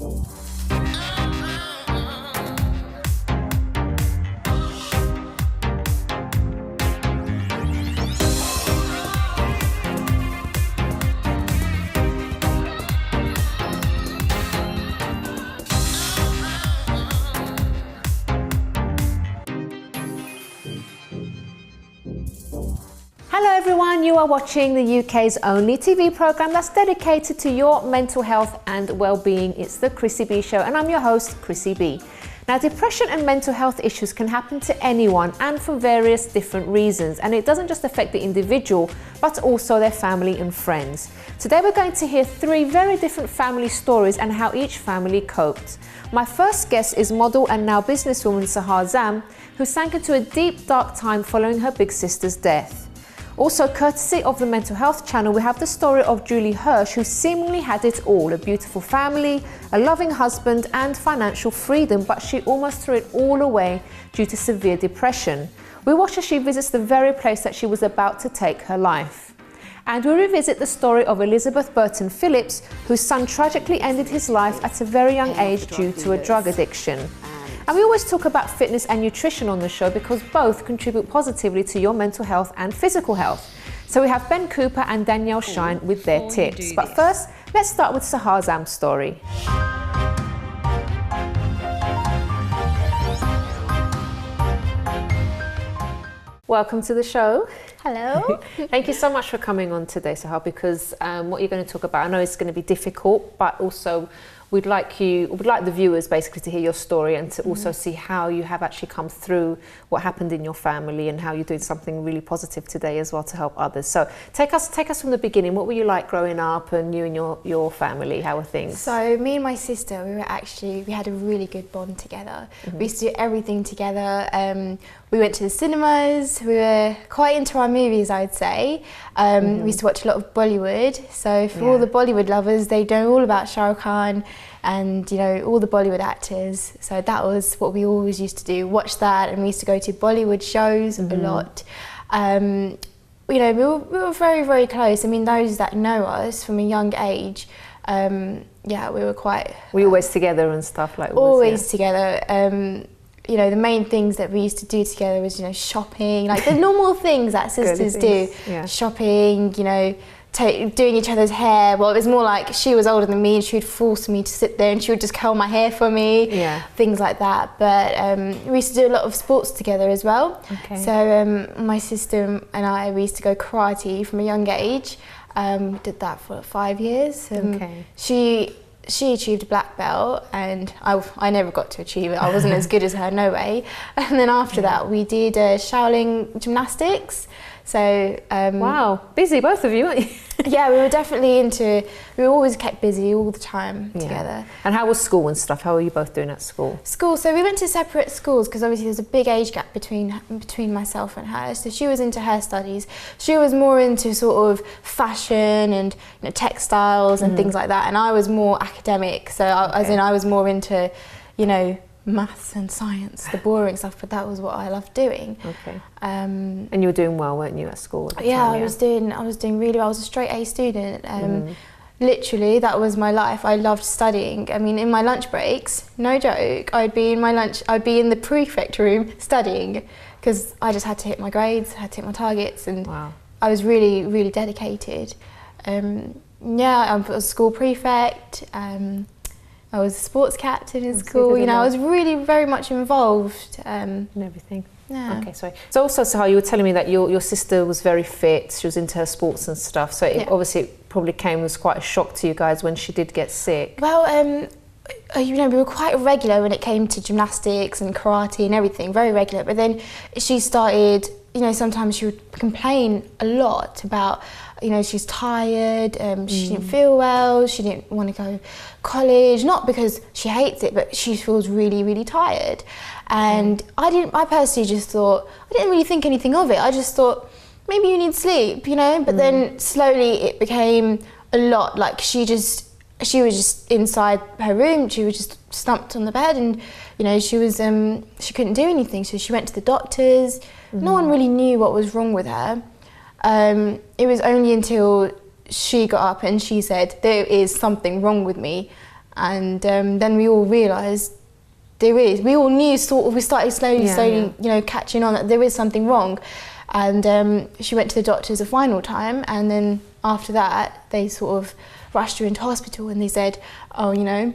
Hello everyone, you are watching the UK's only TV programme that's dedicated to your mental health and well-being. It's the Chrissy B Show and I'm your host, Chrissy B. Now, depression and mental health issues can happen to anyone and for various different reasons, and it doesn't just affect the individual but also their family and friends. Today we're going to hear 3 very different family stories and how each family coped. My first guest is model and now businesswoman Sehar Zam, who sank into a deep dark time following her big sister's death. Also, courtesy of the Mental Health Channel, we have the story of Julie Hersh, who seemingly had it all: a beautiful family, a loving husband and financial freedom, but she almost threw it all away due to severe depression. We watch as she visits the very place that she was about to take her life. And we revisit the story of Elizabeth Burton-Phillips, whose son tragically ended his life at a very young age due to a drug addiction. And we always talk about fitness and nutrition on the show because both contribute positively to your mental health and physical health. So we have Ben Cooper and Danielle Shine with their tips. But first, let's start with Sehar Zam's story. Welcome to the show. Hello. Thank you so much for coming on today, Sehar, because what you're going to talk about, I know it's going to be difficult, but also we'd like the viewers basically to hear your story and to also see how you have actually come through what happened in your family and how you're doing something really positive today as well to help others. So take us from the beginning. What were you like growing up, and you and your family? How were things? So me and my sister, we had a really good bond together. We used to do everything together. We went to the cinemas. We were quite into our movies, I'd say. We used to watch a lot of Bollywood. So for all the Bollywood lovers, they know all about Shah Rukh Khan and, you know, all the Bollywood actors. So that was what we always used to do, watch that, and we used to go to Bollywood shows a lot. You know, we were very, very close. I mean, those that know us from a young age, yeah, we were quite... Were you always together and stuff like that? Always together. You know, the main things that we used to do together was, you know, shopping, like the normal things that sisters do. Yeah. Shopping, you know, doing each other's hair. Well, it was more like she was older than me and she would force me to sit there and she would just curl my hair for me. Yeah. Things like that. But we used to do a lot of sports together as well. Okay. So my sister and I, we used to go karate from a young age. We did that for 5 years. Okay. She achieved a black belt and I never got to achieve it. I wasn't as good as her, no way. And then after that we did Shaolin gymnastics. So wow, busy both of you, weren't you? Yeah, we always kept busy all the time together. And how was school and stuff? How were you both doing at school? School, so we went to separate schools because obviously there's a big age gap between myself and her. So she was into her studies. She was more into sort of fashion and, you know, textiles and things like that. And I was more academic. So I was more into, you know, maths and science, the boring stuff, but that was what I loved doing. Okay. And you were doing well, weren't you, at school at the time? I was doing really well. I was a straight A student. Literally, that was my life. I loved studying. I mean, in my lunch breaks, no joke, I'd be in the prefect room studying because I just had to hit my grades, had to hit my targets, and I was really, really dedicated. Yeah, I was a school prefect. I was a sports captain in school, you know, I was really very much involved. And everything. Yeah. Okay, sorry. So also, Sehar, you were telling me that your sister was very fit, she was into her sports and stuff, so obviously it probably came as quite a shock to you guys when she did get sick. Well, you know, we were quite regular when it came to gymnastics and karate and everything, very regular, but then she started, you know, sometimes she would complain a lot about, you know, she's tired, she didn't feel well, she didn't want to go college, not because she hates it, but she feels really, really tired. And I personally just thought, I didn't really think anything of it. I just thought, maybe you need sleep, you know? But then slowly it became a lot. Like she was just inside her room, she was just slumped on the bed and, you know, she couldn't do anything. So she went to the doctors. No one really knew what was wrong with her. It was only until she got up and she said, there is something wrong with me. And then we all realised we all knew we started slowly, you know, catching on that there is something wrong. And she went to the doctors a final time, and then after that they sort of rushed her into hospital, and they said, oh, you know,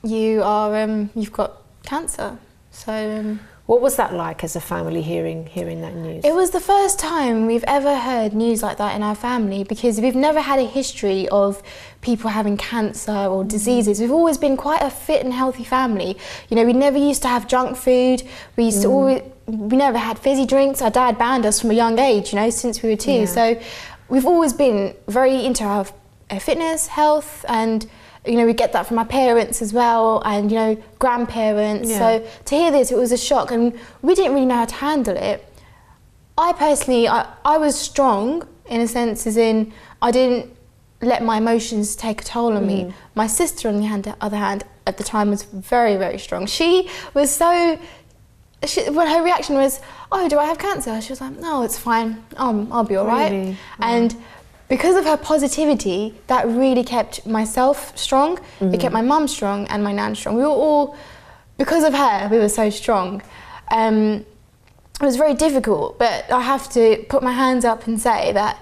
you've got cancer. So what was that like as a family hearing that news? it was the first time we've ever heard news like that in our family, because we've never had a history of people having cancer or diseases. We've always been quite a fit and healthy family. You know, we never used to have junk food. We used to we never had fizzy drinks. Our dad banned us from a young age, you know, since we were 2. Yeah. So we've always been very into our fitness, health, and you know, we get that from our parents as well, and you know, grandparents. Yeah. So to hear this, it was a shock, and we didn't really know how to handle it. I personally, I was strong in a sense, as in I didn't let my emotions take a toll on me. My sister, on the other hand, at the time was very, very strong. She was well, her reaction was, oh, do I have cancer? She was like, no, it's fine. I'll be all right. Really? And because of her positivity, that really kept myself strong. It kept my mum strong and my nan strong. We were all, because of her, we were so strong. It was very difficult, but I have to put my hands up and say that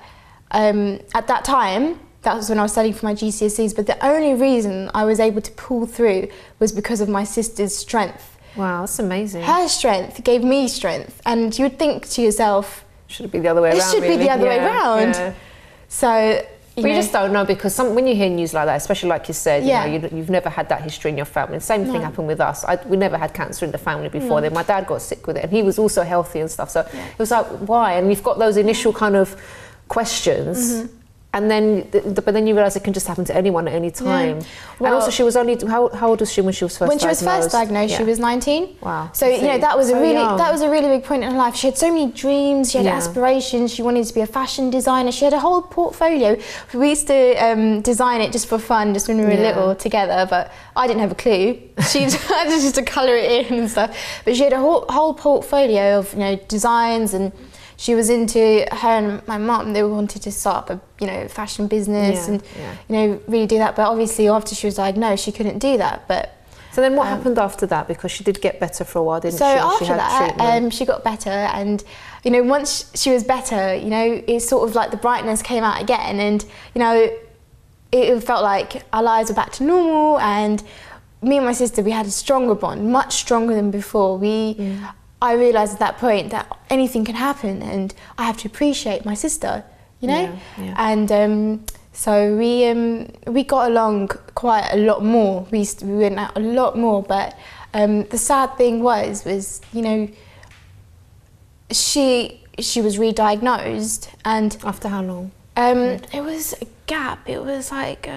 at that time, that was when I was studying for my GCSEs, but the only reason I was able to pull through was because of my sister's strength. Wow, that's amazing. Her strength gave me strength, and you would think to yourself, should it be the other way around? it should be the other way around. Yeah. So, you just don't know, because when you hear news like that, especially like you said, you know, you've never had that history in your family. The same thing happened with us. We never had cancer in the family before. Then my dad got sick with it, and he was also healthy and stuff. So it was like, why? And you've got those initial kind of questions. And then, but then you realise it can just happen to anyone at any time. Yeah. And also, she was only how old was she when she was first diagnosed? When she was first diagnosed, she was 19. Wow. So you know, that was a really big point in her life. She had so many dreams. She had aspirations. She wanted to be a fashion designer. She had a whole portfolio. We used to design it just for fun, just when we were little together. But I didn't have a clue. She just to colour it in and stuff. But she had a whole portfolio of, you know, designs, and she was into, her and my mum, they wanted to start up a, you know, fashion business and you know, really do that. But obviously after she was diagnosed, she couldn't do that. But so then what happened after that? Because she did get better for a while, didn't she? So after she had that, she got better, and you know, once she was better, you know, it's sort of like the brightness came out again, and you know, it felt like our lives were back to normal, and me and my sister, we had a stronger bond, much stronger than before. I realised at that point that anything can happen, and I have to appreciate my sister, you know. And so we got along quite a lot more. We went out a lot more. But the sad thing was, you know, she was re-diagnosed, and after how long? It was a gap. It was like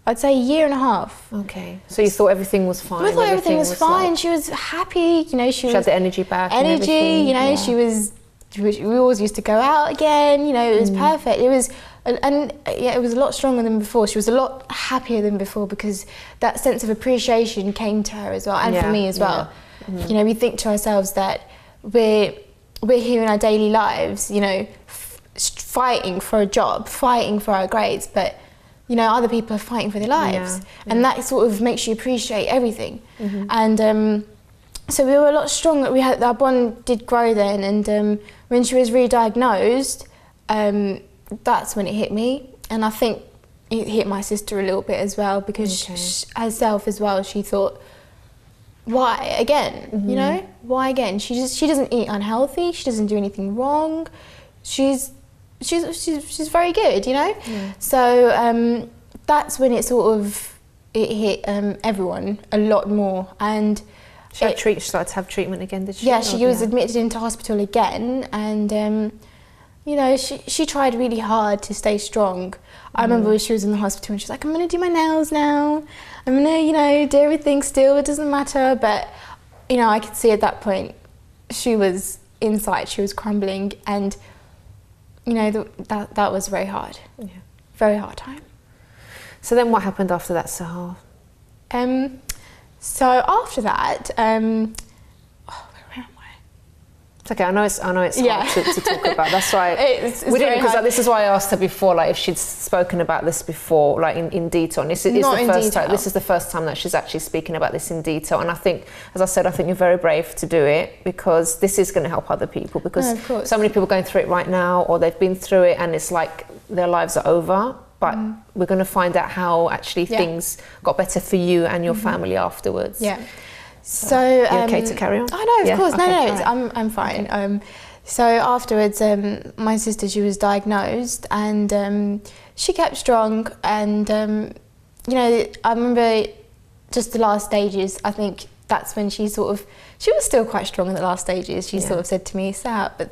I'd say a year and a half. Okay. So you thought everything was fine? I thought everything was fine. She was happy, you know. She had the energy back. You know, she was. We always used to go out again. You know, it was perfect. It was, it was a lot stronger than before. She was a lot happier than before, because that sense of appreciation came to her as well, and for me as well. You know, we think to ourselves that we're here in our daily lives, you know, fighting for a job, fighting for our grades, but you know, other people are fighting for their lives, and that sort of makes you appreciate everything. And so we were a lot stronger. Our bond did grow then, and when she was re-diagnosed, that's when it hit me, and I think it hit my sister a little bit as well, because she, herself as well, she thought, why again? You know, why again? She doesn't eat unhealthy. She doesn't do anything wrong. She's very good, you know. So that's when it hit everyone a lot more, and she started to have treatment again, did she? Yeah, she was admitted into hospital again, and you know, she tried really hard to stay strong. I remember when she was in the hospital, and she was like, I'm gonna do my nails now. I'm gonna, you know, do everything still. It doesn't matter. But you know, I could see at that point she was inside. She was crumbling, and you know, that was very hard. Very hard time. So then what happened after that, Sehar? So after that, where am I? It's okay. I know it's hard to talk about. That's why we didn't, because this is why I asked her before, like if she'd spoken about this before, like in detail. And this is the first time that she's actually speaking about this in detail. And I think, as I said, I think you're very brave to do it, because this is going to help other people. Because so many people are going through it right now, or they've been through it, and it's like their lives are over. But we're going to find out how actually things got better for you and your family afterwards. Yeah. So you okay to carry on? Oh no, of course, okay, no, right. I'm fine. Okay. So afterwards, my sister, she was diagnosed, and she kept strong. And you know, I remember just the last stages. I think that's when she was still quite strong in the last stages. She sort of said to me, "Sehar, but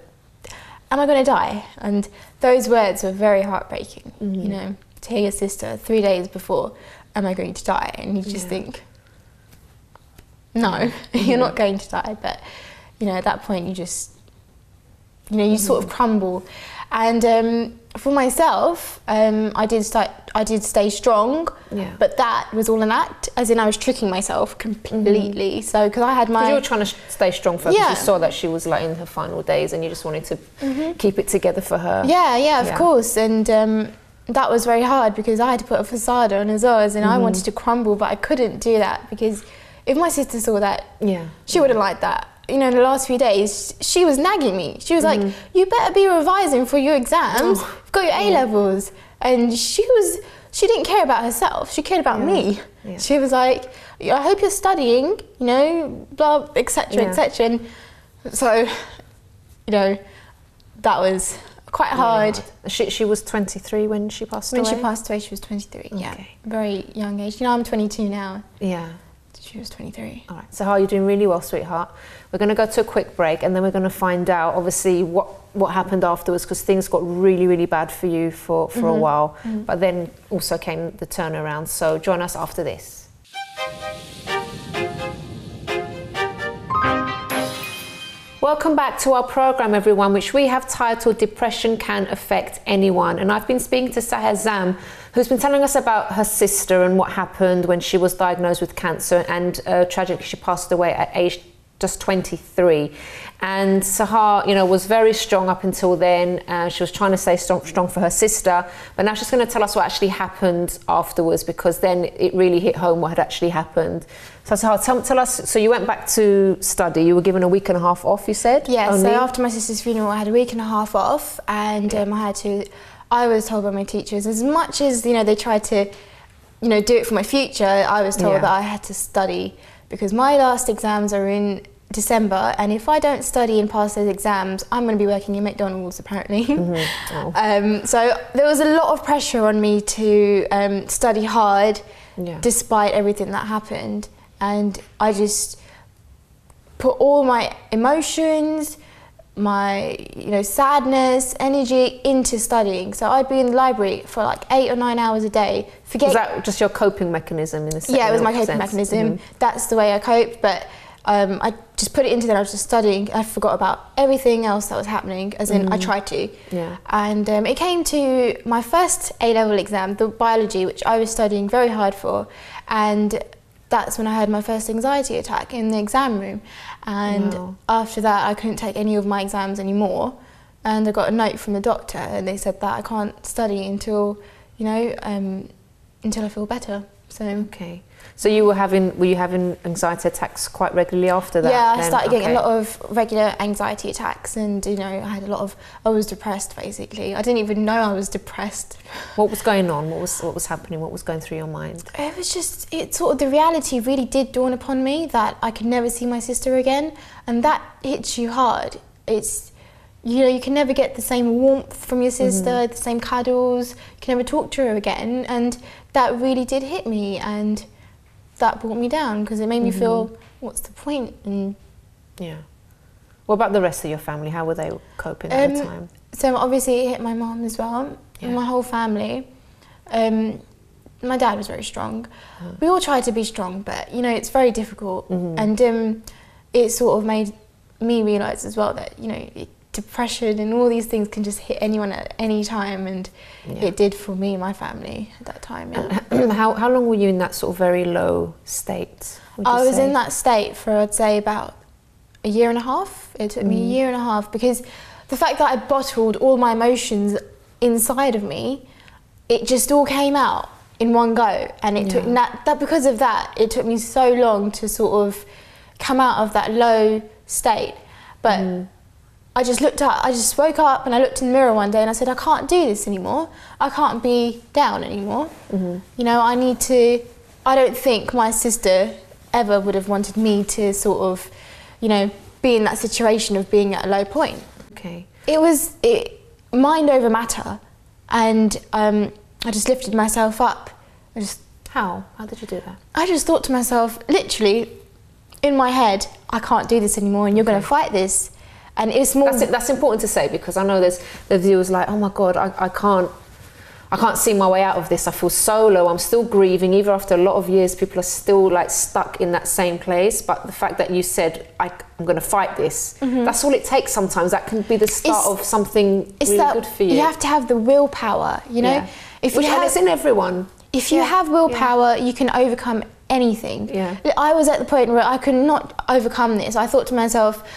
am I going to die?" And those words were very heartbreaking. You know, to hear your sister 3 days before, "Am I going to die?" And you just think, no, you're not going to die. But, you know, at that point, you just, you know, you sort of crumble. And for myself, I did stay strong, but that was all an act, as in I was tricking myself completely. So, because I had my... Because you were trying to stay strong for her, because you saw that she was like in her final days, and you just wanted to keep it together for her. Yeah, of course. And that was very hard, because I had to put a facade on as well, as in I wanted to crumble, but I couldn't do that, because if my sister saw that, she wouldn't like that. You know, in the last few days, she was nagging me. She was like, "You better be revising for your exams. You've got your A-levels." And she didn't care about herself. She cared about me. Yeah. She was like, "I hope you're studying, you know, blah, etc., etc." And so, you know, that was quite hard. She was 23 when she passed away? When she passed away, she was 23, very young age. You know, I'm 22 now. Yeah. She was 23. All right, so you're doing really well, sweetheart. We're going to go to a quick break, and then we're going to find out, obviously, what happened afterwards, because things got really, really bad for you for a while. But then also came the turnaround. So join us after this. Welcome back to our program, everyone, which we have titled Depression Can Affect Anyone. And I've been speaking to Sehar Zam, who's been telling us about her sister and what happened when she was diagnosed with cancer, and tragically she passed away at age just 23. And Sehar, you know, was very strong up until then. She was trying to stay strong for her sister, but now she's going to tell us what actually happened afterwards, because then it really hit home what had actually happened. So Sehar, tell us, so you went back to study, you were given a week and a half off, you said? Yeah, only? So after my sister's funeral, I had a week and a half off, and I was told by my teachers, as much as, you know, they tried to, you know, do it for my future, I was told that I had to study, because my last exams are in December, and if I don't study and pass those exams, I'm going to be working in McDonald's, apparently. So there was a lot of pressure on me to study hard, despite everything that happened. And I just put all my emotions, my, you know, sadness, energy into studying. So I'd be in the library for like 8 or 9 hours a day. Was that just your coping mechanism in a sense? Yeah, it was my coping mechanism. That's the way I coped. But I just put it into that. I was just studying. I forgot about everything else that was happening, as in I tried to. Yeah. And it came to my first A-level exam, the biology, which I was studying very hard for. And that's when I had my first anxiety attack in the exam room. And after that, I couldn't take any of my exams anymore. And I got a note from the doctor, and they said that I can't study until, you know, until I feel better. So okay. So were you having anxiety attacks quite regularly after that? Yeah, I started getting a lot of regular anxiety attacks, and, you know, I was depressed, basically. I didn't even know I was depressed. What was going on? What was happening? What was going through your mind? It was just, the reality really did dawn upon me that I could never see my sister again, and that hits you hard. It's, you know, you can never get the same warmth from your sister, the same cuddles, you can never talk to her again, and that really did hit me, and that brought me down, because it made me feel, what's the point? And yeah. What about the rest of your family? How were they coping at the time? So obviously it hit my mum as well, and my whole family. My dad was very strong. We all tried to be strong, but, you know, it's very difficult. And it sort of made me realise as well that, you know, depression and all these things can just hit anyone at any time, and it did for me and my family at that time. How long were you in that sort of very low state? I was in that state for, I'd say, about a year and a half. It took me a year and a half, because the fact that I bottled all my emotions inside of me, it just all came out in one go, and it took that because of that, it took me so long to sort of come out of that low state. But I just woke up and I looked in the mirror one day and I said, I can't do this anymore. I can't be down anymore. You know, I don't think my sister ever would have wanted me to sort of, you know, be in that situation of being at a low point. Okay. It was mind over matter, and I just lifted myself up. How did you do that? I just thought to myself, literally, in my head, I can't do this anymore, and you're going to fight this. And it's more. That's important to say, because I know there's the viewers like, oh my God, I can't see my way out of this. I feel so low. I'm still grieving. Even after a lot of years, people are still like stuck in that same place. But the fact that you said, I'm going to fight this, that's all it takes sometimes. That can be the start of something really good for you. You have to have the willpower, you know? Yeah. And it's in everyone. If you have willpower, you can overcome anything. Yeah. I was at the point where I could not overcome this. I thought to myself,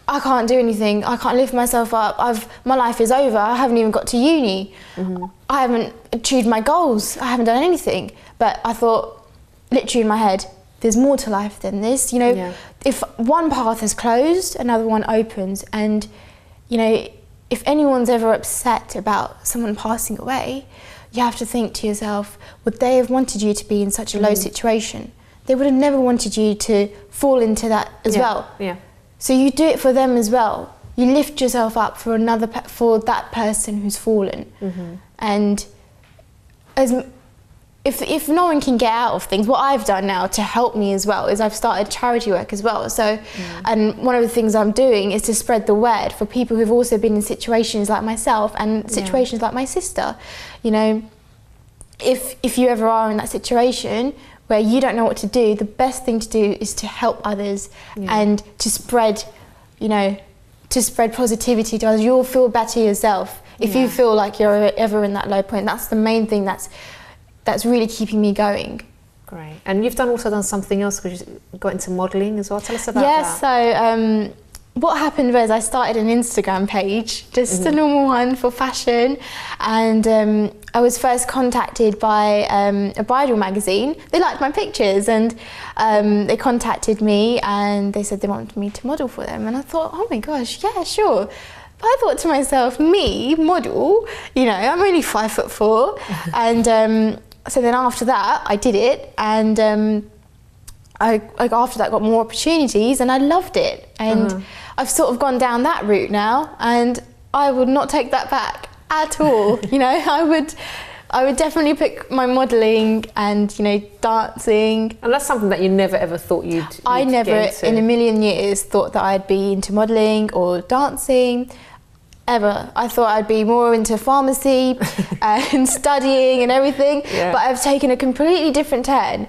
I can't do anything. I can't lift myself up. My life is over. I haven't even got to uni. I haven't achieved my goals. I haven't done anything. But I thought, literally in my head, there's more to life than this. You know, if one path is closed, another one opens. And, you know, if anyone's ever upset about someone passing away, you have to think to yourself, would they have wanted you to be in such a low situation? They would have never wanted you to fall into that as well. Yeah. So you do it for them as well. You lift yourself up for that person who's fallen. And if no one can get out of things, what I've done now to help me as well is I've started charity work as well. So, and one of the things I'm doing is to spread the word for people who've also been in situations like myself and situations like my sister. You know, if you ever are in that situation where you don't know what to do, the best thing to do is to help others and to spread, you know, to spread positivity to others. You'll feel better yourself if you feel like you're ever in that low point. That's the main thing that's really keeping me going. Great. And you've also done something else, because you got into modelling as well. Tell us about that. Yes, so what happened was I started an Instagram page, just a normal one for fashion, and I was first contacted by a bridal magazine. They liked my pictures, and they contacted me and they said they wanted me to model for them, and I thought, oh my gosh, yeah, sure. But I thought to myself, me, model, you know, I'm only 5'4", and so then after that I did it, and I after that got more opportunities, and I loved it, and I've sort of gone down that route now, and I would not take that back at all. You know, I would definitely pick my modelling and, you know, dancing. And that's something that you never ever thought you'd I never get into. In a million years thought that I'd be into modelling or dancing. Ever. I thought I'd be more into pharmacy and studying and everything, but I've taken a completely different turn.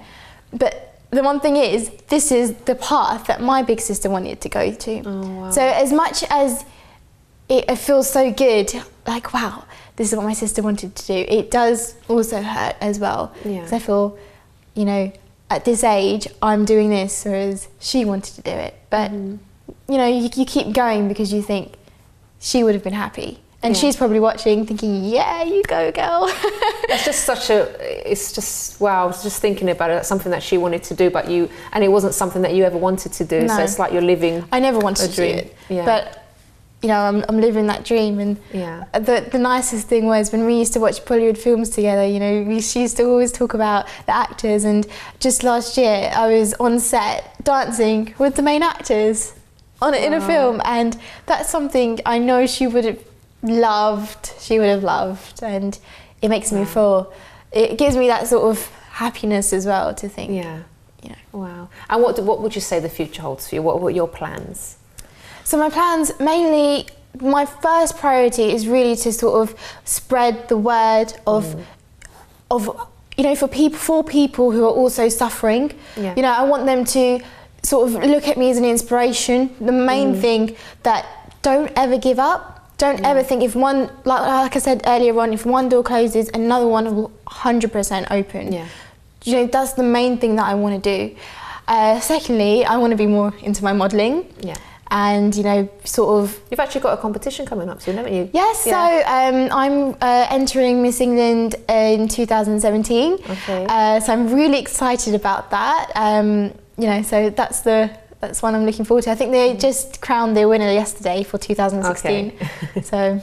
But the one thing is, this is the path that my big sister wanted to go to. Oh, wow. So as much as it feels so good, like, wow, this is what my sister wanted to do, it does also hurt as well. Because I feel, you know, at this age, I'm doing this, whereas she wanted to do it. But, you know, you keep going because you think, she would have been happy. And she's probably watching thinking, yeah, you go, girl. It's just it's just, wow, I was just thinking about it. That's something that she wanted to do, and it wasn't something that you ever wanted to do. No. So it's like you're living I never wanted to do it. Yeah. But, you know, I'm living that dream. And the nicest thing was when we used to watch Bollywood films together, you know, she used to always talk about the actors. And just last year, I was on set dancing with the main actors in a film, and that's something I know she would have loved, and it makes me feel, it gives me that sort of happiness as well to think. You know. Wow. And what would you say the future holds for you? What were your plans? So my plans, mainly, my first priority is really to sort of spread the word of you know, for people who are also suffering. You know, I want them to sort of look at me as an inspiration. The main thing, that don't ever give up. Don't ever think if one, like I said earlier on, if one door closes, another one will 100% open. You know, that's the main thing that I want to do. Secondly, I want to be more into my modelling. and, you know, sort of... You've actually got a competition coming up soon, haven't you? Yes, yeah. So I'm entering Miss England in 2017. Okay. So I'm really excited about that. You know, so that's one I'm looking forward to. I think they just crowned their winner yesterday for 2016. Okay. So...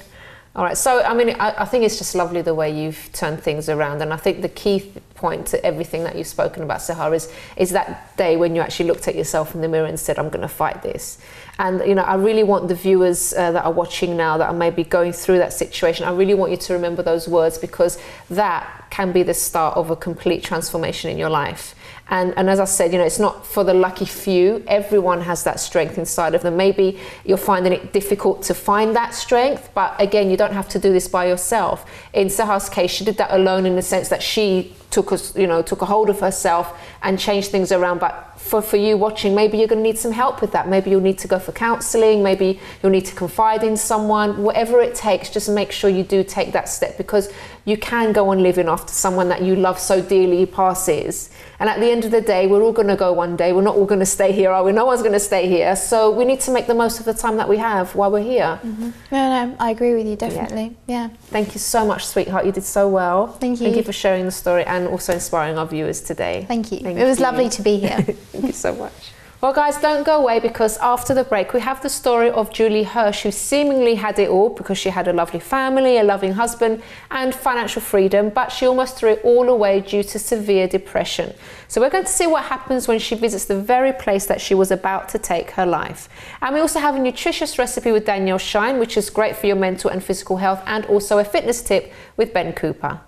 All right, so I mean, I think it's just lovely the way you've turned things around, and I think the key point to everything that you've spoken about, Sehar, is that day when you actually looked at yourself in the mirror and said, I'm going to fight this. And, you know, I really want the viewers that are watching now that are maybe going through that situation, I really want you to remember those words, because that can be the start of a complete transformation in your life. And as I said, you know, it's not for the lucky few. Everyone has that strength inside of them. Maybe you're finding it difficult to find that strength, but again, you don't have to do this by yourself. In Sehar's case, she did that alone in the sense that she took a hold of herself and changed things around. But for you watching, maybe you're going to need some help with that. Maybe you'll need to go for counselling. Maybe you'll need to confide in someone. Whatever it takes, just make sure you do take that step, because you can go on living after someone that you love so dearly passes. And at the end of the day, we're all going to go one day. We're not all going to stay here, are we? No one's going to stay here. So we need to make the most of the time that we have while we're here. Mm-hmm. No, I agree with you, definitely. Yeah. Thank you so much, sweetheart. You did so well. Thank you. Thank you for sharing the story and also inspiring our viewers today. Thank you. It was lovely to be here. Thank you so much. Well, guys, don't go away, because after the break, we have the story of Julie Hersh, who seemingly had it all because she had a lovely family, a loving husband, and financial freedom, but she almost threw it all away due to severe depression. So we're going to see what happens when she visits the very place that she was about to take her life. And we also have a nutritious recipe with Danielle Shine, which is great for your mental and physical health, and also a fitness tip with Ben Cooper.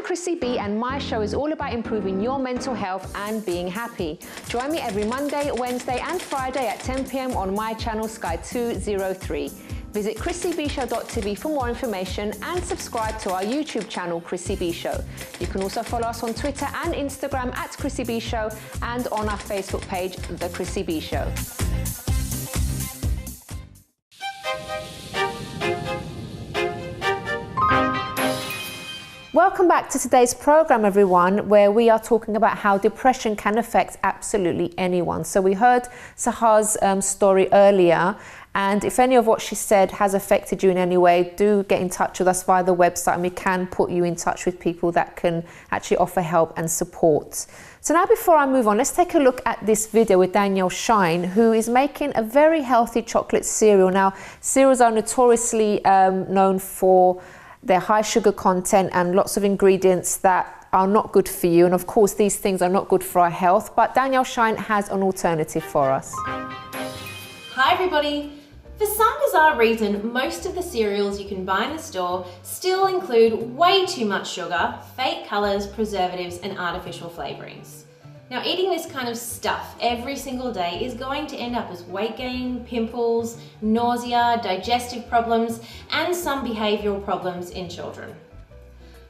Chrissy B, and my show is all about improving your mental health and being happy. Join me every Monday, Wednesday and Friday at 10 p.m. on my channel Sky 203. Visit chrissybshow.tv for more information and subscribe to our YouTube channel Chrissy B Show. You can also follow us on Twitter and Instagram at Chrissy B Show, and on our Facebook page, The Chrissy B Show. Welcome back to today's program, everyone, where we are talking about how depression can affect absolutely anyone. So we heard Sehar's story earlier, and if any of what she said has affected you in any way, do get in touch with us via the website, and we can put you in touch with people that can actually offer help and support. So now, before I move on, let's take a look at this video with Danielle Shine, who is making a very healthy chocolate cereal. Now, cereals are notoriously known for their high sugar content and lots of ingredients that are not good for you. And of course, these things are not good for our health, but Danielle Shine has an alternative for us. Hi everybody. For some bizarre reason, most of the cereals you can buy in the store still include way too much sugar, fake colours, preservatives and artificial flavourings. Now, eating this kind of stuff every single day is going to end up as weight gain, pimples, nausea, digestive problems, and some behavioural problems in children.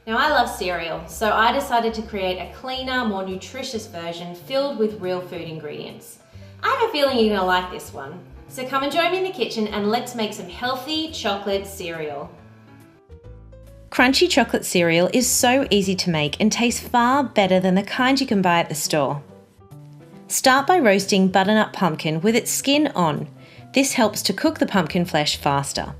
Now, I love cereal, so I decided to create a cleaner, more nutritious version filled with real food ingredients. I have a feeling you're going to like this one. So come and join me in the kitchen and let's make some healthy chocolate cereal. Crunchy chocolate cereal is so easy to make and tastes far better than the kind you can buy at the store. Start by roasting butternut pumpkin with its skin on. This helps to cook the pumpkin flesh faster.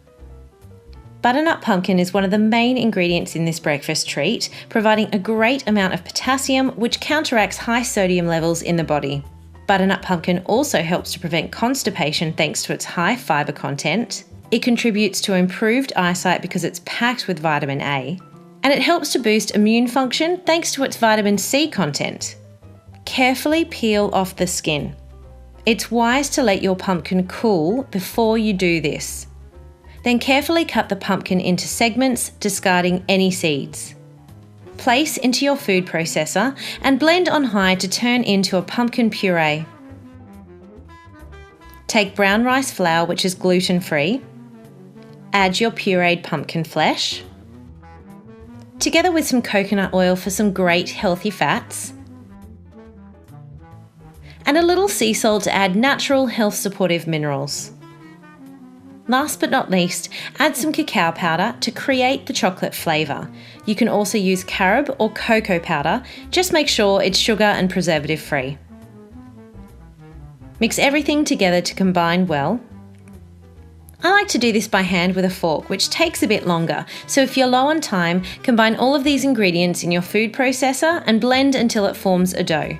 Butternut pumpkin is one of the main ingredients in this breakfast treat, providing a great amount of potassium, which counteracts high sodium levels in the body. Butternut pumpkin also helps to prevent constipation thanks to its high fibre content. It contributes to improved eyesight because it's packed with vitamin A, and it helps to boost immune function thanks to its vitamin C content. Carefully peel off the skin. It's wise to let your pumpkin cool before you do this. Then carefully cut the pumpkin into segments, discarding any seeds. Place into your food processor and blend on high to turn into a pumpkin puree. Take brown rice flour, which is gluten-free. Add your pureed pumpkin flesh, together with some coconut oil for some great healthy fats, and a little sea salt to add natural health supportive minerals. Last but not least, add some cacao powder to create the chocolate flavour. You can also use carob or cocoa powder, just make sure it's sugar and preservative free. Mix everything together to combine well. I like to do this by hand with a fork, which takes a bit longer, so if you're low on time, combine all of these ingredients in your food processor and blend until it forms a dough.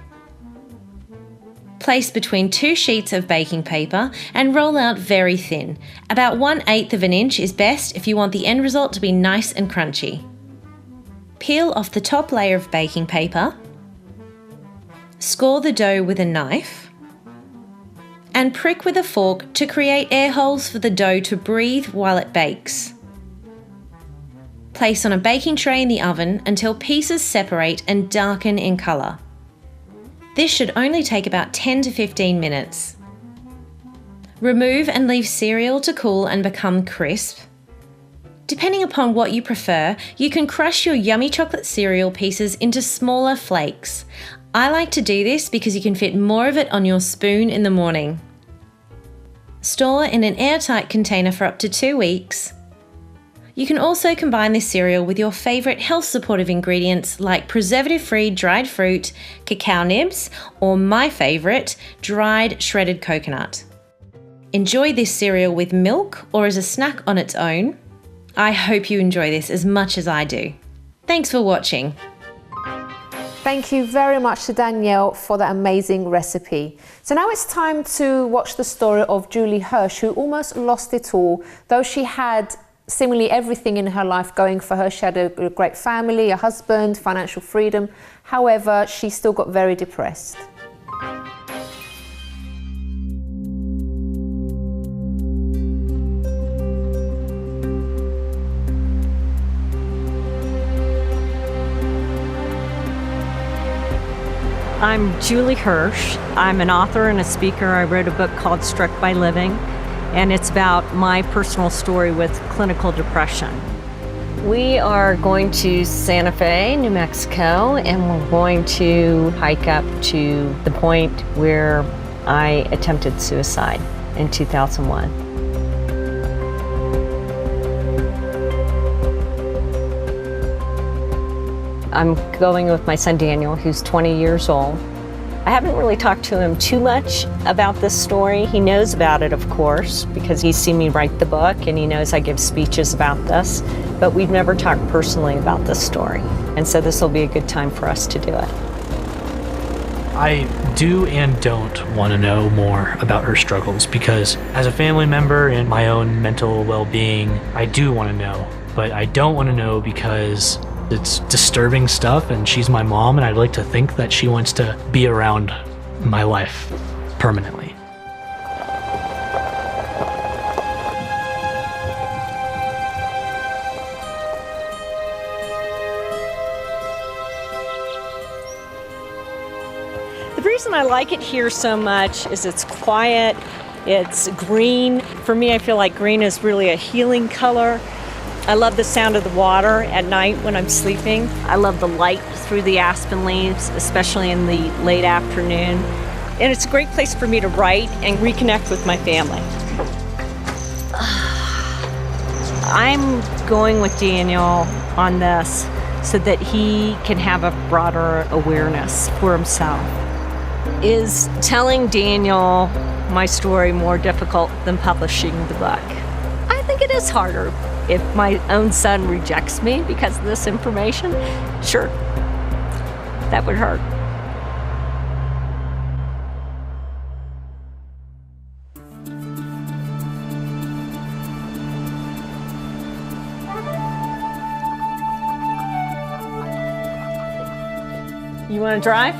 Place between 2 sheets of baking paper and roll out very thin. About 1/8 of an inch is best if you want the end result to be nice and crunchy. Peel off the top layer of baking paper, score the dough with a knife, and prick with a fork to create air holes for the dough to breathe while it bakes. Place on a baking tray in the oven until pieces separate and darken in colour. This should only take about 10 to 15 minutes. Remove and leave cereal to cool and become crisp. Depending upon what you prefer, you can crush your yummy chocolate cereal pieces into smaller flakes. I like to do this because you can fit more of it on your spoon in the morning. Store in an airtight container for up to 2 weeks. You can also combine this cereal with your favourite health supportive ingredients like preservative-free dried fruit, cacao nibs, or my favourite, dried shredded coconut. Enjoy this cereal with milk or as a snack on its own. I hope you enjoy this as much as I do. Thanks for watching. Thank you very much to Danielle for that amazing recipe. So now it's time to watch the story of Julie Hersh, who almost lost it all, though she had seemingly everything in her life going for her. She had a great family, a husband, financial freedom. However, she still got very depressed. I'm Julie Hersh. I'm an author and a speaker. I wrote a book called Struck by Living, and it's about my personal story with clinical depression. We are going to Santa Fe, New Mexico, and we're going to hike up to the point where I attempted suicide in 2001. I'm going with my son Daniel, who's 20 years old. I haven't really talked to him too much about this story. He knows about it, of course, because he's seen me write the book and he knows I give speeches about this, but we've never talked personally about this story. And so this will be a good time for us to do it. I do and don't want to know more about her struggles because as a family member and my own mental well-being, I do want to know, but I don't want to know because it's disturbing stuff and she's my mom and I'd like to think that she wants to be around my life permanently. The reason I like it here so much is it's quiet, it's green. For me, I feel like green is really a healing color. I love the sound of the water at night when I'm sleeping. I love the light through the aspen leaves, especially in the late afternoon. And it's a great place for me to write and reconnect with my family. I'm going with Daniel on this so that he can have a broader awareness for himself. Is telling Daniel my story more difficult than publishing the book? I think it is harder. If my own son rejects me because of this information, sure, that would hurt. You want to drive?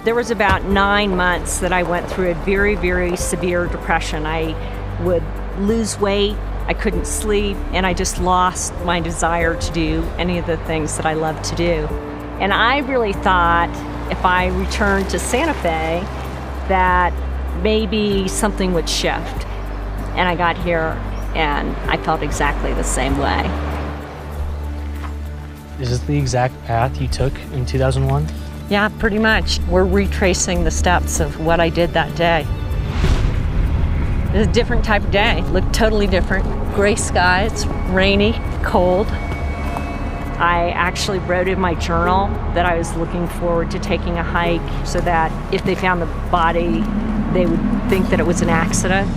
There was about 9 months that I went through a very, very severe depression. I would lose weight, I couldn't sleep, and I just lost my desire to do any of the things that I love to do. And I really thought if I returned to Santa Fe that maybe something would shift. And I got here and I felt exactly the same way. Is this the exact path you took in 2001? Yeah, pretty much. We're retracing the steps of what I did that day. It was a different type of day. It looked totally different. Gray skies, rainy, cold. I actually wrote in my journal that I was looking forward to taking a hike so that if they found the body, they would think that it was an accident.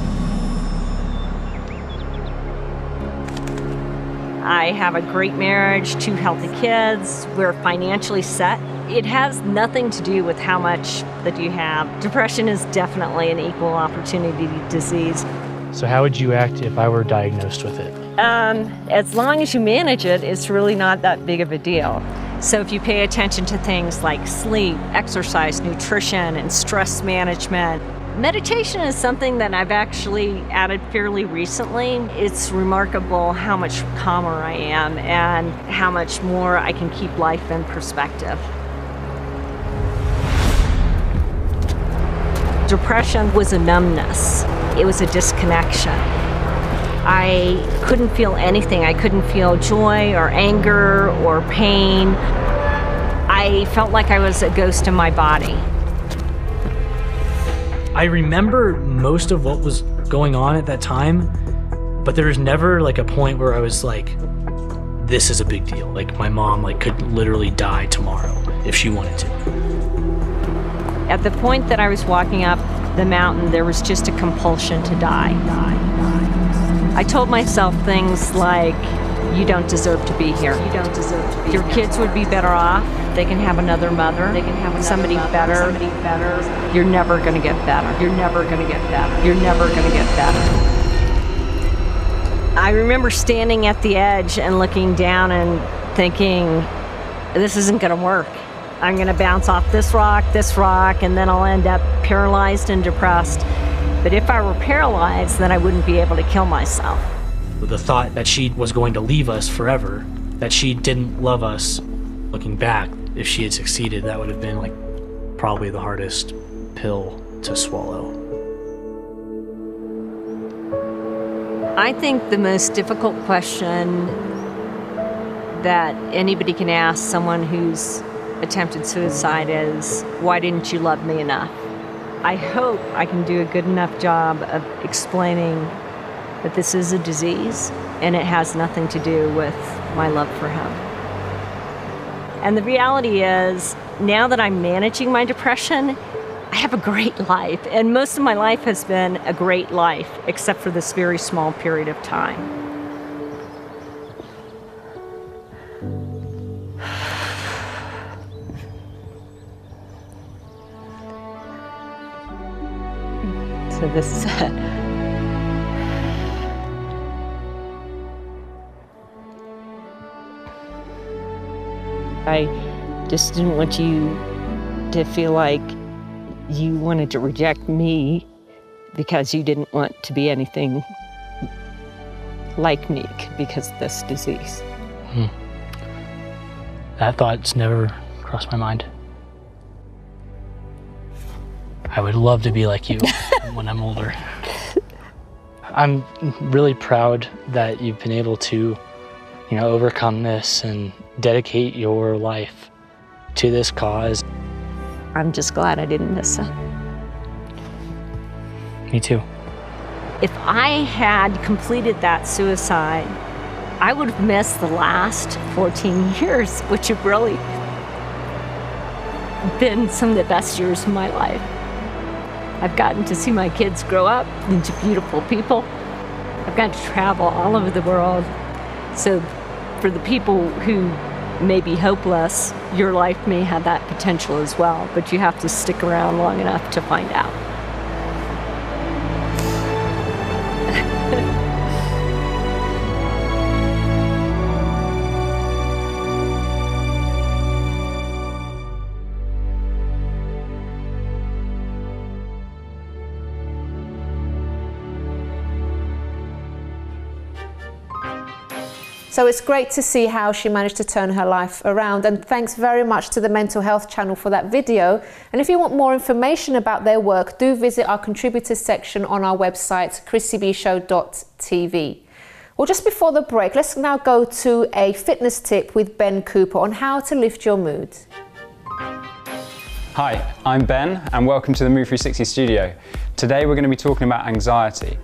I have a great marriage, 2 healthy kids, we're financially set. It has nothing to do with how much that you have. Depression is definitely an equal opportunity disease. So how would you act if I were diagnosed with it? As long as you manage it, it's really not that big of a deal. So if you pay attention to things like sleep, exercise, nutrition, and stress management, meditation is something that I've actually added fairly recently. It's remarkable how much calmer I am and how much more I can keep life in perspective. Depression was a numbness. It was a disconnection. I couldn't feel anything. I couldn't feel joy or anger or pain. I felt like I was a ghost in my body. I remember most of what was going on at that time, but there was never like a point where I was like, this is a big deal. Like my mom could literally die tomorrow if she wanted to. At the point that I was walking up the mountain, there was just a compulsion to die. I told myself things like, you don't deserve to be here. You don't deserve to be here. Your kids would be better off. They can have another mother. They can have somebody better. You're never going to get better. You're never going to get better. You're never going to get better. I remember standing at the edge and looking down and thinking, this isn't going to work. I'm going to bounce off this rock, and then I'll end up paralyzed and depressed. But if I were paralyzed, then I wouldn't be able to kill myself. The thought that she was going to leave us forever, that she didn't love us, looking back, if she had succeeded, that would have been probably the hardest pill to swallow. I think the most difficult question that anybody can ask someone who's attempted suicide is, why didn't you love me enough? I hope I can do a good enough job of explaining that this is a disease and it has nothing to do with my love for him. And the reality is, now that I'm managing my depression, I have a great life, and most of my life has been a great life, except for this very small period of time. So this is it. I just didn't want you to feel like you wanted to reject me because you didn't want to be anything like me because of this disease. That thought's never crossed my mind. I would love to be like you when I'm older. I'm really proud that you've been able to, overcome this and dedicate your life to this cause. I'm just glad I didn't miss it. Me too. If I had completed that suicide, I would have missed the last 14 years, which have really been some of the best years of my life. I've gotten to see my kids grow up into beautiful people. I've got to travel all over the world. So for the people who may be hopeless, your life may have that potential as well, but you have to stick around long enough to find out. So it's great to see how she managed to turn her life around, and thanks very much to the Mental Health Channel for that video. And if you want more information about their work, do visit our contributors section on our website, chrissybshow.tv. Well, just before the break, let's now go to a fitness tip with Ben Cooper on how to lift your mood. Hi, I'm Ben and welcome to the Move 360 studio. Today we're going to be talking about anxiety.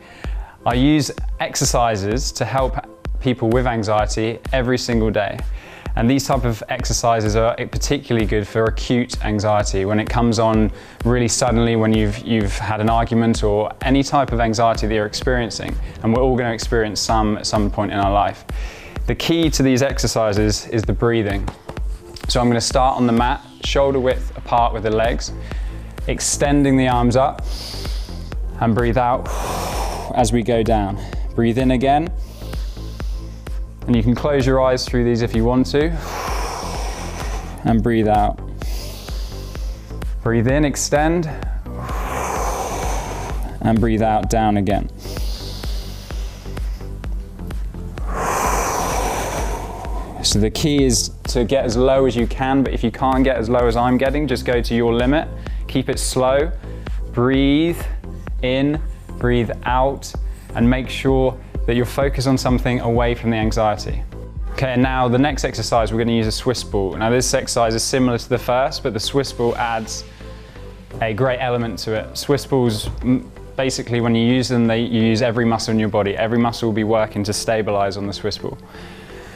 I use exercises to help people with anxiety every single day. And these type of exercises are particularly good for acute anxiety when it comes on really suddenly when you've had an argument or any type of anxiety that you're experiencing. And we're all going to experience some at some point in our life. The key to these exercises is the breathing. So I'm going to start on the mat, shoulder width apart with the legs, extending the arms up and breathe out as we go down. Breathe in again. And you can close your eyes through these if you want to. And breathe out. Breathe in, extend. And breathe out, down again. So the key is to get as low as you can, but if you can't get as low as I'm getting, just go to your limit. Keep it slow. Breathe in, breathe out, and make sure that you're focused on something away from the anxiety. Okay, and now the next exercise, we're going to use a Swiss ball. Now this exercise is similar to the first, but the Swiss ball adds a great element to it. Swiss balls, basically when you use them, you use every muscle in your body. Every muscle will be working to stabilize on the Swiss ball.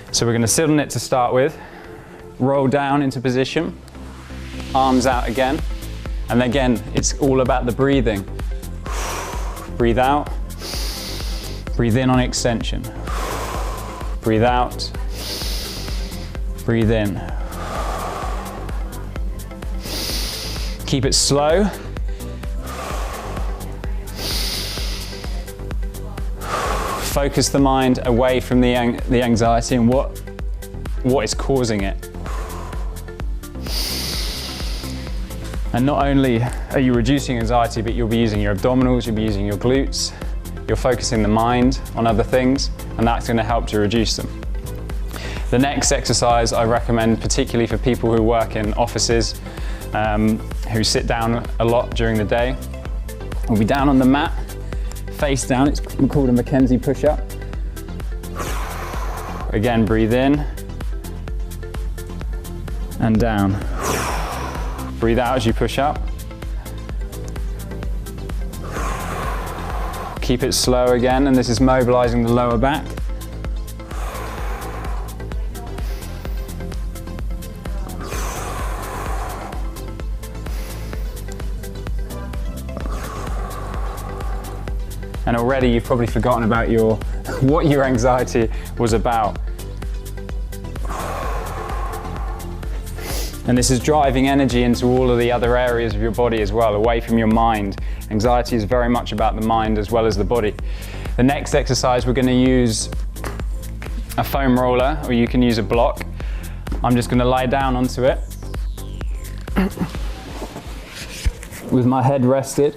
So we're going to sit on it to start with, roll down into position, arms out again, and again, it's all about the breathing. Breathe out. Breathe in on extension. Breathe out. Breathe in. Keep it slow. Focus the mind away from the anxiety and what is causing it. And not only are you reducing anxiety, but you'll be using your abdominals, you'll be using your glutes. You're focusing the mind on other things, and that's going to help to reduce them. The next exercise I recommend, particularly for people who work in offices, who sit down a lot during the day, will be down on the mat, face down. It's called a Mackenzie push-up. Again, breathe in and down. Breathe out as you push up. Keep it slow again, and this is mobilizing the lower back. And already you've probably forgotten about what your anxiety was about. And this is driving energy into all of the other areas of your body as well, away from your mind. Anxiety is very much about the mind as well as the body. The next exercise, we're going to use a foam roller, or you can use a block. I'm just going to lie down onto it with my head rested,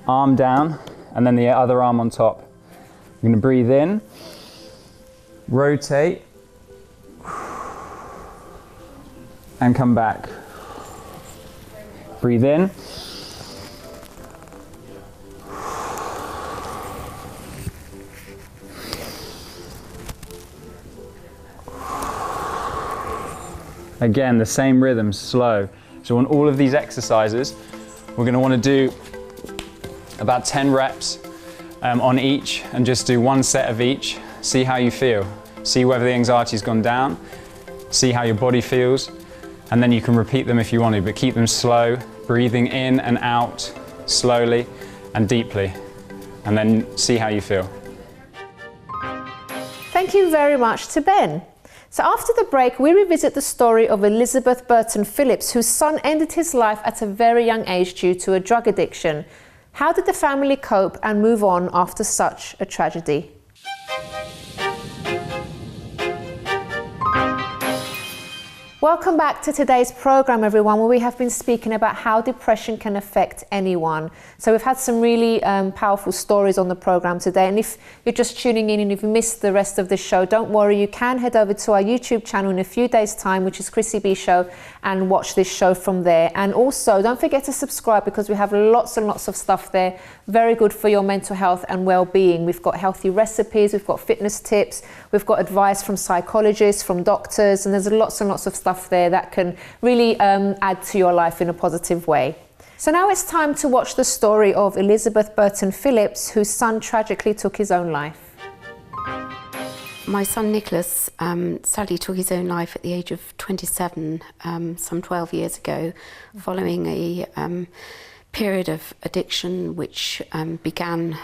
arm down, and then the other arm on top. I'm going to breathe in, rotate, and come back. Breathe in. Again, the same rhythm, slow. So on all of these exercises, we're going to want to do about 10 reps on each, and just do one set of each. See how you feel. See whether the anxiety's gone down. See how your body feels. And then you can repeat them if you want to, but keep them slow, breathing in and out slowly and deeply. And then see how you feel. Thank you very much to Ben. So after the break, we revisit the story of Elizabeth Burton-Phillips, whose son ended his life at a very young age due to a drug addiction. How did the family cope and move on after such a tragedy? Welcome back to today's program, everyone, where we have been speaking about how depression can affect anyone. So we've had some really powerful stories on the program today. And if you're just tuning in and if you missed the rest of the show, don't worry, you can head over to our YouTube channel in a few days' time, which is Chrissy B Show, and watch this show from there. And also, don't forget to subscribe, because we have lots and lots of stuff there, very good for your mental health and well-being. We've got healthy recipes, we've got fitness tips, we've got advice from psychologists, from doctors, and there's lots and lots of stuff stuff there that can really add to your life in a positive way. So now it's time to watch the story of Elizabeth Burton-Phillips, whose son tragically took his own life. My son Nicholas sadly took his own life at the age of 27, some 12 years ago, following a period of addiction which began,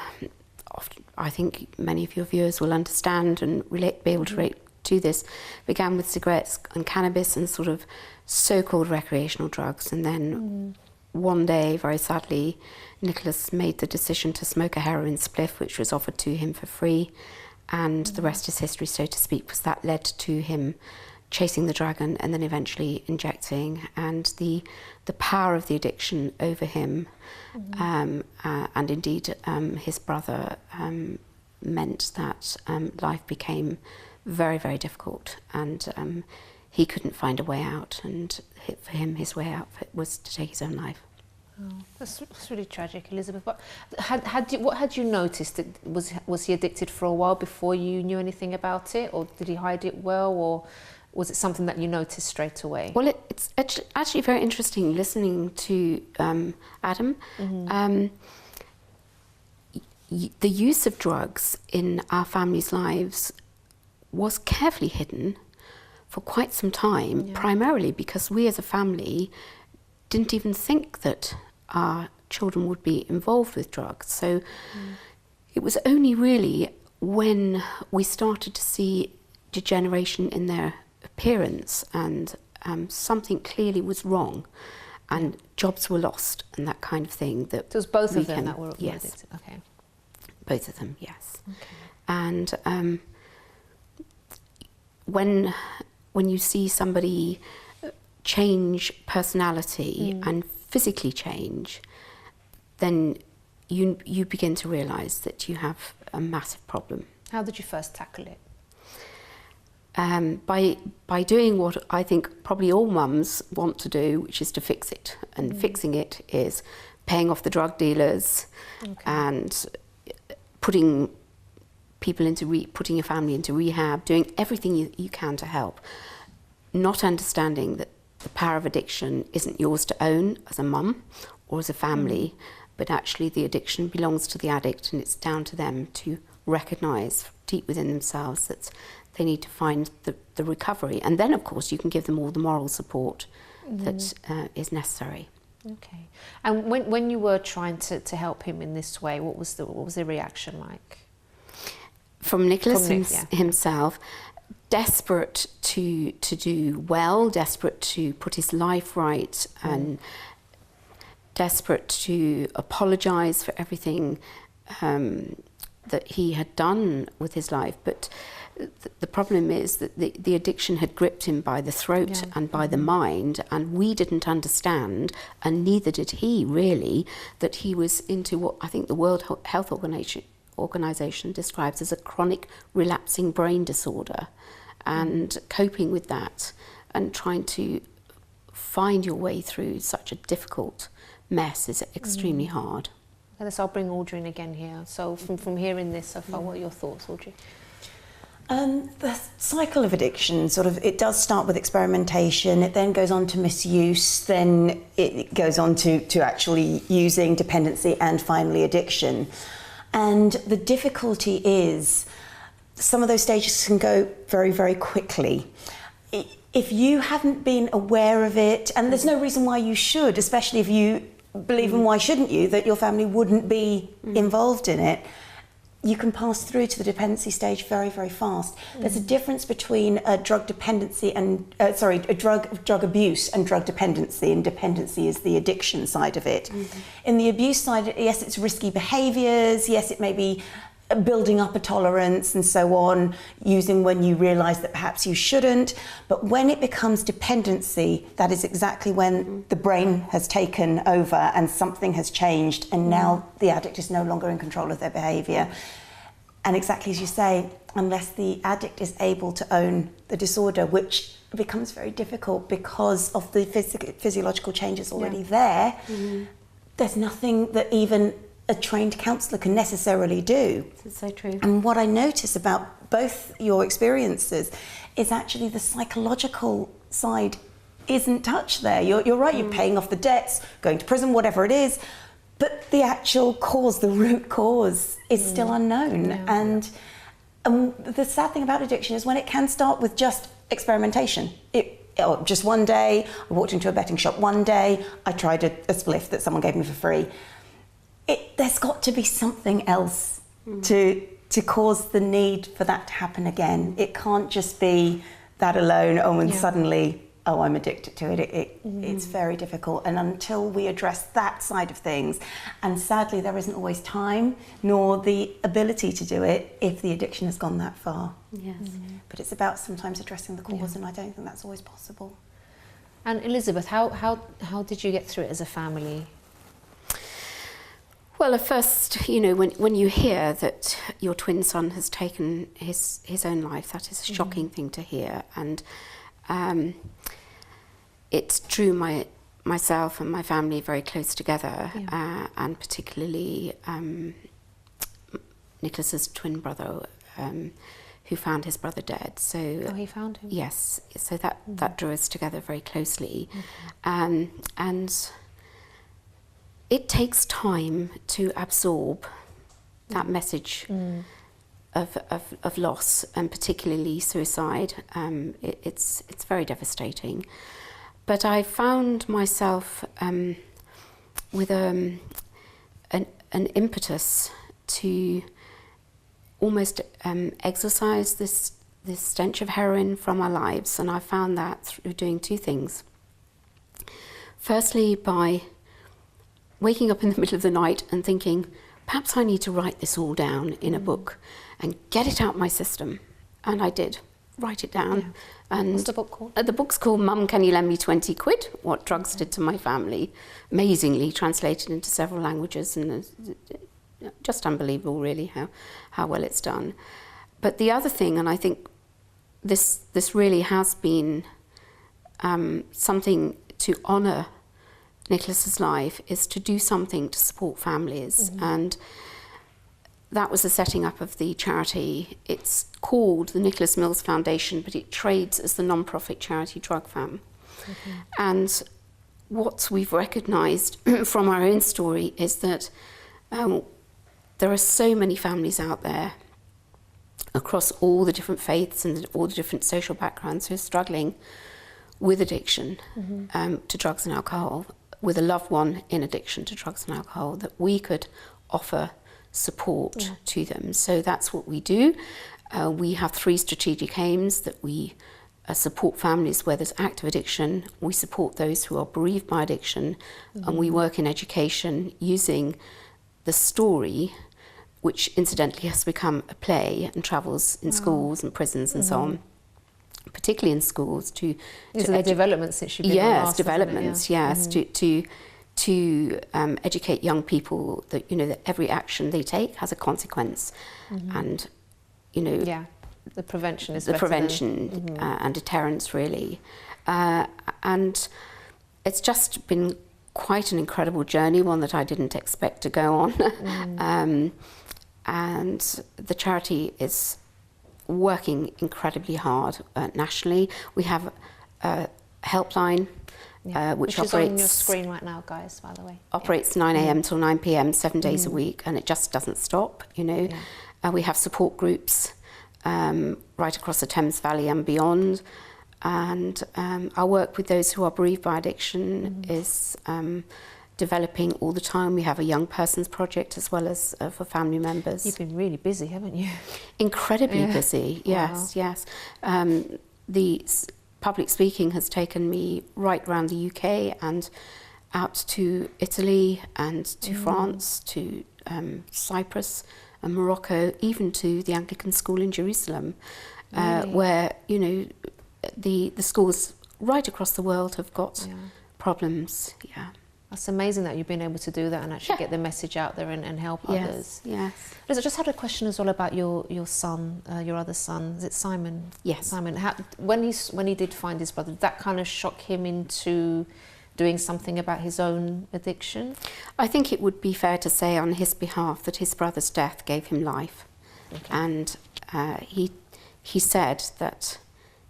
I think many of your viewers will understand and be able to relate to this, began with cigarettes and cannabis and sort of so-called recreational drugs, and then one day, very sadly, Nicholas made the decision to smoke a heroin spliff, which was offered to him for free, and the rest is history, so to speak, because that led to him chasing the dragon and then eventually injecting, and the power of the addiction over him, and indeed his brother, meant that life became very, very difficult, and he couldn't find a way out, and for him his way out was to take his own life. Oh, that's really tragic, Elizabeth. But what had you noticed? Was he addicted for a while before you knew anything about it, or did he hide it well, or was it something that you noticed straight away? Well, it's actually very interesting listening to Adam. The use of drugs in our family's lives was carefully hidden for quite some time, primarily because we as a family didn't even think that our children would be involved with drugs. So it was only really when we started to see degeneration in their appearance and something clearly was wrong and jobs were lost and that kind of thing. That so it was both of them that were yes. addicted? Okay. Both of them, yes. Okay. And when you see somebody change personality and physically change, then you begin to realise that you have a massive problem. How did you first tackle it? By doing what I think probably all mums want to do, which is to fix it. And fixing it is paying off the drug dealers and putting your family into rehab, doing everything you can to help, not understanding that the power of addiction isn't yours to own as a mum or as a family, but actually the addiction belongs to the addict, and it's down to them to recognise deep within themselves that they need to find the recovery. And then, of course, you can give them all the moral support that is necessary. Okay. And when you were trying to help him in this way, what was the reaction like? From Nicholas himself, desperate to do well, desperate to put his life right, and desperate to apologise for everything that he had done with his life. But the problem is that the addiction had gripped him by the throat and by the mind, and we didn't understand, and neither did he really, that he was into what I think the World Health Organization describes as a chronic relapsing brain disorder, and coping with that and trying to find your way through such a difficult mess is extremely hard. I'll bring Audrey in again here. So from hearing this so far, what are your thoughts, Audrey? The cycle of addiction, it does start with experimentation, it then goes on to misuse, then it goes on to actually using, dependency, and finally addiction. And the difficulty is some of those stages can go very, very quickly. If you haven't been aware of it, and there's no reason why you should, especially if you believe, and why shouldn't you, that your family wouldn't be involved in it, you can pass through to the dependency stage very, very fast. There's a difference between a drug dependency and, drug abuse and drug dependency, and dependency is the addiction side of it. In the abuse side, yes, it's risky behaviours, yes, it may be building up a tolerance and so on, using when you realise that perhaps you shouldn't. But when it becomes dependency, that is exactly when the brain has taken over and something has changed, and now the addict is no longer in control of their behaviour. And exactly as you say, unless the addict is able to own the disorder, which becomes very difficult because of the physiological changes already there, there's nothing that even a trained counsellor can necessarily do. That's so true. And what I notice about both your experiences is actually the psychological side isn't touched there. You're right, you're paying off the debts, going to prison, whatever it is, but the actual cause, the root cause, is still unknown. And the sad thing about addiction is when it can start with just experimentation. Just one day, I walked into a betting shop. One day, I tried a spliff that someone gave me for free. There's got to be something else to cause the need for that to happen again. It can't just be that alone, and suddenly, I'm addicted to it. It's very difficult. And until we address that side of things, and sadly there isn't always time nor the ability to do it if the addiction has gone that far. Yes. But it's about sometimes addressing the cause, and I don't think that's always possible. And Elizabeth, how did you get through it as a family? Well, at first, you know, when you hear that your twin son has taken his own life, that is a shocking thing to hear, and it drew myself and my family very close together, and particularly Nicholas's twin brother, who found his brother dead. So he found him. Yes, so that drew us together very closely, and it takes time to absorb that message of loss, and particularly suicide. It's very devastating. But I found myself with an impetus to almost exorcise this stench of heroin from our lives, and I found that through doing two things. Firstly, by waking up in the middle of the night and thinking, perhaps I need to write this all down in a book and get it out my system. And I did write it down. Yeah. And what's the book called? The book's called Mum, Can You Lend Me 20 Quid? What Drugs Did to My Family. Amazingly translated into several languages, and just unbelievable really how well it's done. But the other thing, and I think this really has been something to honour Nicholas's life, is to do something to support families, and that was the setting up of the charity. It's called the Nicholas Mills Foundation, but it trades as the non-profit charity Drug Fam. And what we've recognised from our own story is that there are so many families out there across all the different faiths and all the different social backgrounds who are struggling with addiction to drugs and alcohol, with a loved one in addiction to drugs and alcohol, that we could offer support to them. So that's what we do. We have 3 strategic aims: that we support families where there's active addiction, we support those who are bereaved by addiction, and we work in education using the story, which incidentally has become a play and travels in schools and prisons and so on, particularly in schools to developments that should be developments, to educate young people that, you know, that every action they take has a consequence, and, you know, the prevention is and deterrence really, and it's just been quite an incredible journey, one that I didn't expect to go on. And the charity is working incredibly hard nationally. We have a helpline which operates, is on your screen right now, guys, by the way. Operates 9 a.m. till 9 p.m. 7 days a week, and it just doesn't stop, you know. We have support groups right across the Thames Valley and beyond, and our work with those who are bereaved by addiction is developing all the time. We have a young person's project as well as for family members. You've been really busy, haven't you? Incredibly busy, yes, yes. The public speaking has taken me right around the UK and out to Italy and to France, to Cyprus and Morocco, even to the Anglican school in Jerusalem, where, you know, the schools right across the world have got problems. That's amazing that you've been able to do that and actually get the message out there and help others. Yes. Liz, I just had a question as well about your son, your other son. Is it Simon? Yes. Simon. When he did find his brother, did that kind of shock him into doing something about his own addiction? I think it would be fair to say on his behalf that his brother's death gave him life, and he said that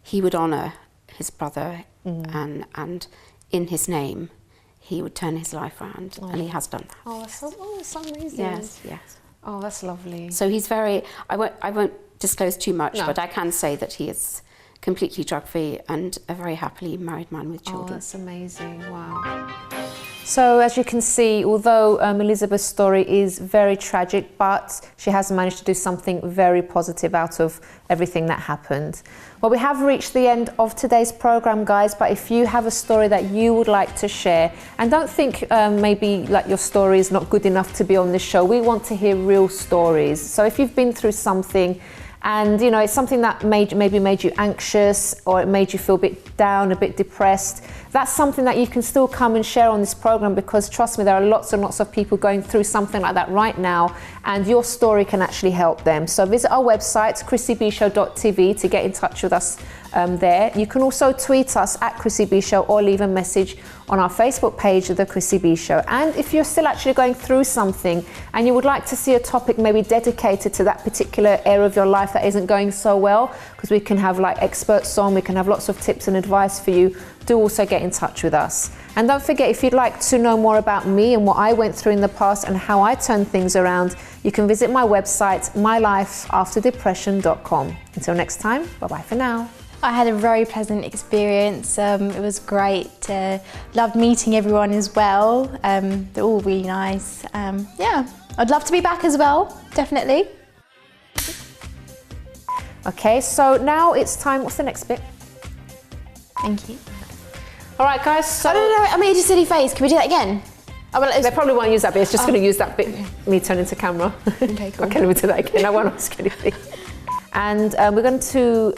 he would honour his brother, and in his name, he would turn his life around, and he has done that. Oh, that's so amazing. Yes, yes. Oh, that's lovely. So he's very. I won't disclose too much, No. but I can say that he is completely drug-free and a very happily married man with Oh, children. that's amazing. Wow. So as you can see, although Elizabeth's story is very tragic, but she has managed to do something very positive out of everything that happened. Well, we have reached the end of today's program, guys, but if you have a story that you would like to share, and don't think maybe like your story is not good enough to be on this show, we want to hear real stories. So if you've been through something and you know it's something that maybe made you anxious, or it made you feel a bit down, a bit depressed, that's something that you can still come and share on this program, because trust me, there are lots and lots of people going through something like that right now, and your story can actually help them. So visit our website, chrissybshow.tv, to get in touch with us there. You can also tweet us at Chrissy B Show, or leave a message on our Facebook page, The Chrissy B Show. And if you're still actually going through something and you would like to see a topic maybe dedicated to that particular area of your life that isn't going so well, because we can have like experts on, we can have lots of tips and advice for you, do also get in touch with us. And don't forget, if you'd like to know more about me and what I went through in the past and how I turned things around, you can visit my website, mylifeafterdepression.com. Until next time, bye-bye for now. I had a very pleasant experience. It was great. Loved meeting everyone as well. They're all really nice. Yeah, I'd love to be back as well, definitely. Okay, so now it's time, what's the next bit? Thank you. All right, guys, so... No, I made a silly face. Can we do that again? Oh, well, they probably won't use that bit, it's just going to use that bit, me turning to camera. Okay, cool. Okay, let me do that again, I won't ask anything. And we're going to